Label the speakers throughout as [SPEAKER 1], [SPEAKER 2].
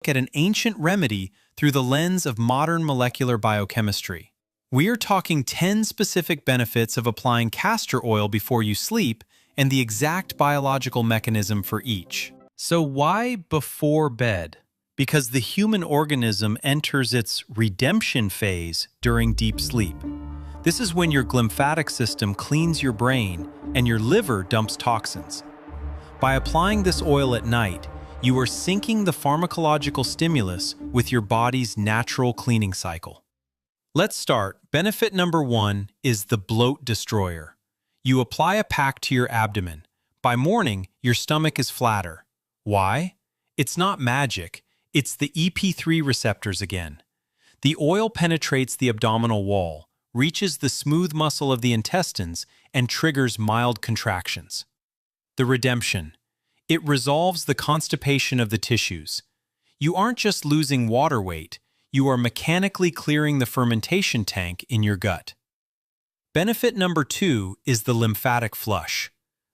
[SPEAKER 1] at an ancient remedy through the lens of modern molecular biochemistry. We are talking 10 specific benefits of applying castor oil before you sleep and the exact biological mechanism for each. So why before bed? Because the human organism enters its redemption phase during deep sleep. This is when your glymphatic system cleans your brain and your liver dumps toxins. By applying this oil at night, you are syncing the pharmacological stimulus with your body's natural cleaning cycle. Let's start. Benefit number 1 is the bloat destroyer. You apply a pack to your abdomen. By morning, your stomach is flatter. Why? It's not magic. It's the EP3 receptors again. The oil penetrates the abdominal wall, reaches the smooth muscle of the intestines, and triggers mild contractions. The redemption. It resolves the constipation of the tissues. You aren't just losing water weight, you are mechanically clearing the fermentation tank in your gut. Benefit number 2 is the lymphatic flush.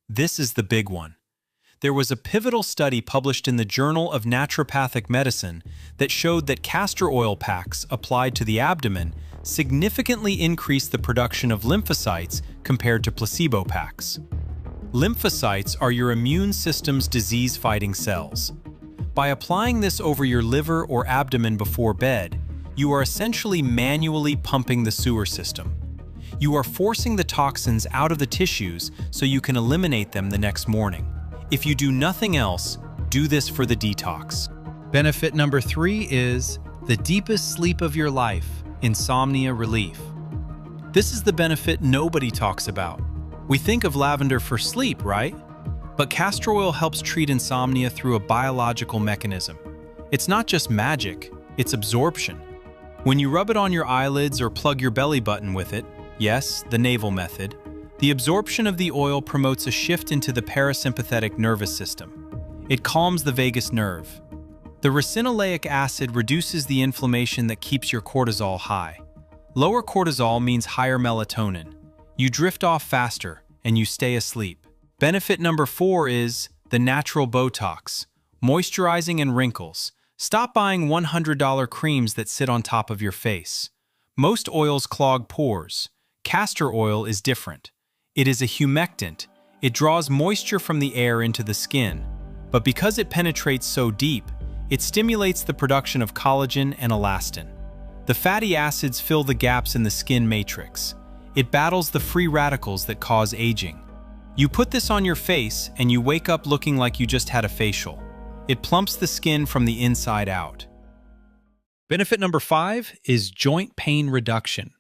[SPEAKER 1] This is the big one. There was a pivotal study published in the Journal of Naturopathic Medicine that showed that castor oil packs applied to the abdomen significantly increased the production of lymphocytes compared to placebo packs. Lymphocytes are your immune system's disease-fighting cells. By applying this over your liver or abdomen before bed, you are essentially manually pumping the sewer system. You are forcing the toxins out of the tissues so you can eliminate them the next morning. If you do nothing else, do this for the detox. Benefit number 3 is the deepest sleep of your life, insomnia relief. This is the benefit nobody talks about. We think of lavender for sleep, right? But castor oil helps treat insomnia through a biological mechanism. It's not just magic, it's absorption. When you rub it on your eyelids or plug your belly button with it, yes, the naval method, the absorption of the oil promotes a shift into the parasympathetic nervous system. It calms the vagus nerve. The ricinoleic acid reduces the inflammation that keeps your cortisol high. Lower cortisol means higher melatonin. You drift off faster and you stay asleep. Benefit number 4 is the natural Botox, moisturizing and wrinkles. Stop buying $100 creams that sit on top of your face. Most oils clog pores. Castor oil is different. It is a humectant. It draws moisture from the air into the skin. But because it penetrates so deep, it stimulates the production of collagen and elastin. The fatty acids fill the gaps in the skin matrix. It battles the free radicals that cause aging. You put this on your face and you wake up looking like you just had a facial. It plumps the skin from the inside out. Benefit number 5 is joint pain reduction.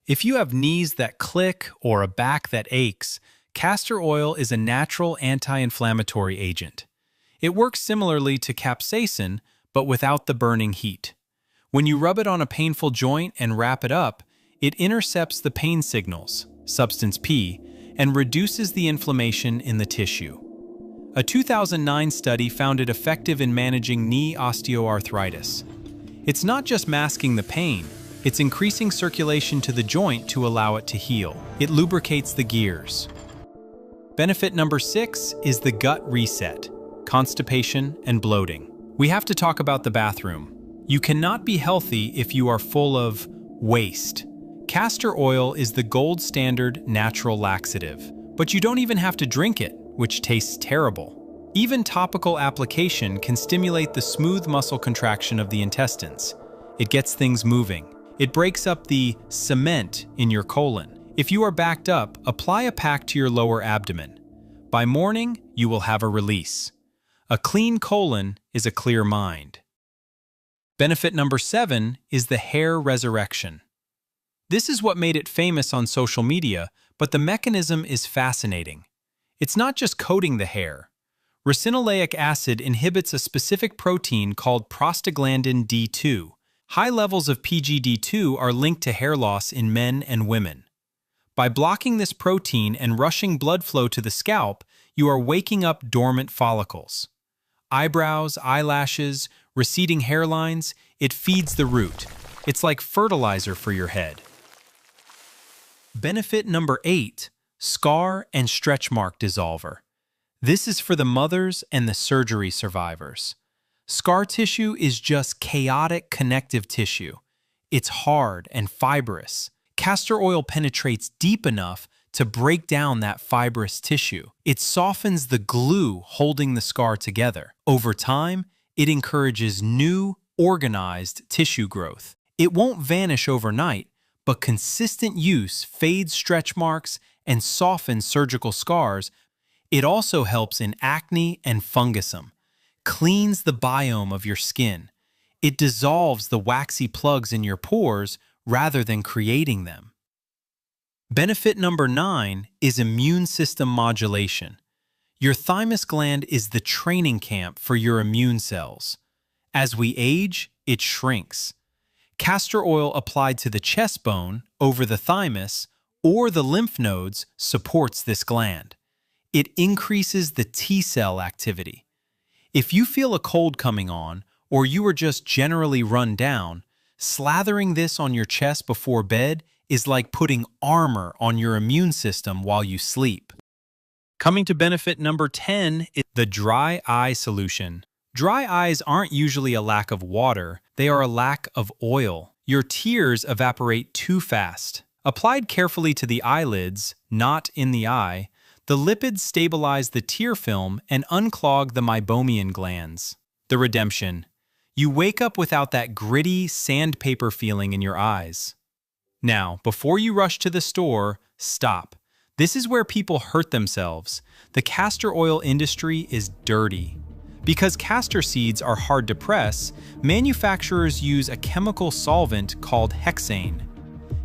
[SPEAKER 1] If you have knees that click or a back that aches, castor oil is a natural anti-inflammatory agent. It works similarly to capsaicin, but without the burning heat. When you rub it on a painful joint and wrap it up, it intercepts the pain signals, substance P, and reduces the inflammation in the tissue. A 2009 study found it effective in managing knee osteoarthritis. It's not just masking the pain, it's increasing circulation to the joint to allow it to heal. It lubricates the gears. Benefit number 6 is the gut reset, constipation and bloating. We have to talk about the bathroom. You cannot be healthy if you are full of waste. Castor oil is the gold standard natural laxative, but you don't even have to drink it, which tastes terrible. Even topical application can stimulate the smooth muscle contraction of the intestines. It gets things moving. It breaks up the cement in your colon. If you are backed up, apply a pack to your lower abdomen. By morning, you will have a release. A clean colon is a clear mind. Benefit number 7 is the hair resurrection. This is what made it famous on social media, but the mechanism is fascinating. It's not just coating the hair. Ricinoleic acid inhibits a specific protein called prostaglandin D2. High levels of PGD2 are linked to hair loss in men and women. By blocking this protein and rushing blood flow to the scalp, you are waking up dormant follicles. Eyebrows, eyelashes, receding hairlines, it feeds the root. It's like fertilizer for your head. Benefit number 8, scar and stretch mark dissolver. This is for the mothers and the surgery survivors. Scar tissue is just chaotic connective tissue. It's hard and fibrous. Castor oil penetrates deep enough to break down that fibrous tissue. It softens the glue holding the scar together. Over time, it encourages new, organized tissue growth. It won't vanish overnight, but consistent use fades stretch marks and softens surgical scars. It also helps in acne and fungusum, cleans the biome of your skin. It dissolves the waxy plugs in your pores rather than creating them. Benefit number 9 is immune system modulation. Your thymus gland is the training camp for your immune cells. As we age, it shrinks. Castor oil applied to the chest bone, over the thymus, or the lymph nodes supports this gland. It increases the T-cell activity. If you feel a cold coming on, or you are just generally run down, slathering this on your chest before bed is like putting armor on your immune system while you sleep. Coming to benefit number 10 is the dry eye solution. Dry eyes aren't usually a lack of water, they are a lack of oil. Your tears evaporate too fast. Applied carefully to the eyelids, not in the eye, the lipids stabilize the tear film and unclog the meibomian glands. The redemption. You wake up without that gritty sandpaper feeling in your eyes. Now, before you rush to the store, stop. This is where people hurt themselves. The castor oil industry is dirty. Because castor seeds are hard to press, manufacturers use a chemical solvent called hexane.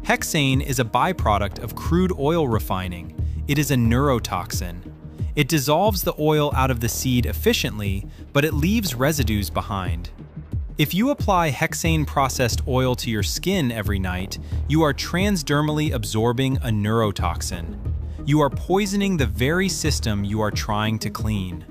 [SPEAKER 1] Hexane is a byproduct of crude oil refining. It is a neurotoxin. It dissolves the oil out of the seed efficiently, but it leaves residues behind. If you apply hexane-processed oil to your skin every night, you are transdermally absorbing a neurotoxin. You are poisoning the very system you are trying to clean.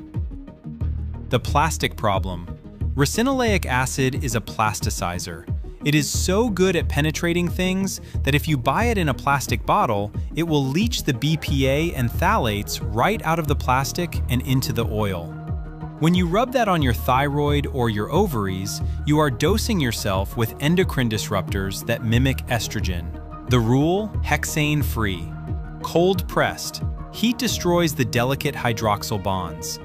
[SPEAKER 1] The plastic problem. Ricinoleic acid is a plasticizer. It is so good at penetrating things that if you buy it in a plastic bottle, it will leach the BPA and phthalates right out of the plastic and into the oil. When you rub that on your thyroid or your ovaries, you are dosing yourself with endocrine disruptors that mimic estrogen. The rule: hexane-free. Cold-pressed. Heat destroys the delicate hydroxyl bonds.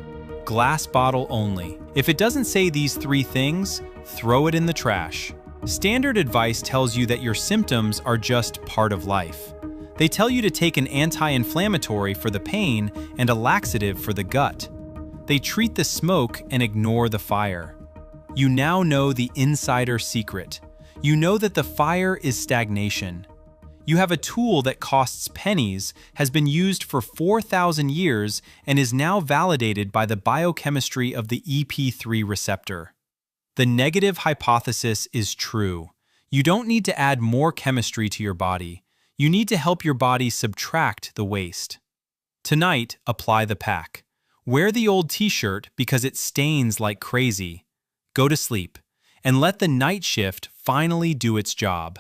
[SPEAKER 1] Glass bottle only. If it doesn't say these 3 things, throw it in the trash. Standard advice tells you that your symptoms are just part of life. They tell you to take an anti-inflammatory for the pain and a laxative for the gut. They treat the smoke and ignore the fire. You now know the insider secret. You know that the fire is stagnation. You have a tool that costs pennies, has been used for 4,000 years, and is now validated by the biochemistry of the EP3 receptor. The negative hypothesis is true. You don't need to add more chemistry to your body. You need to help your body subtract the waste. Tonight, apply the pack. Wear the old t-shirt because it stains like crazy. Go to sleep, and let the night shift finally do its job.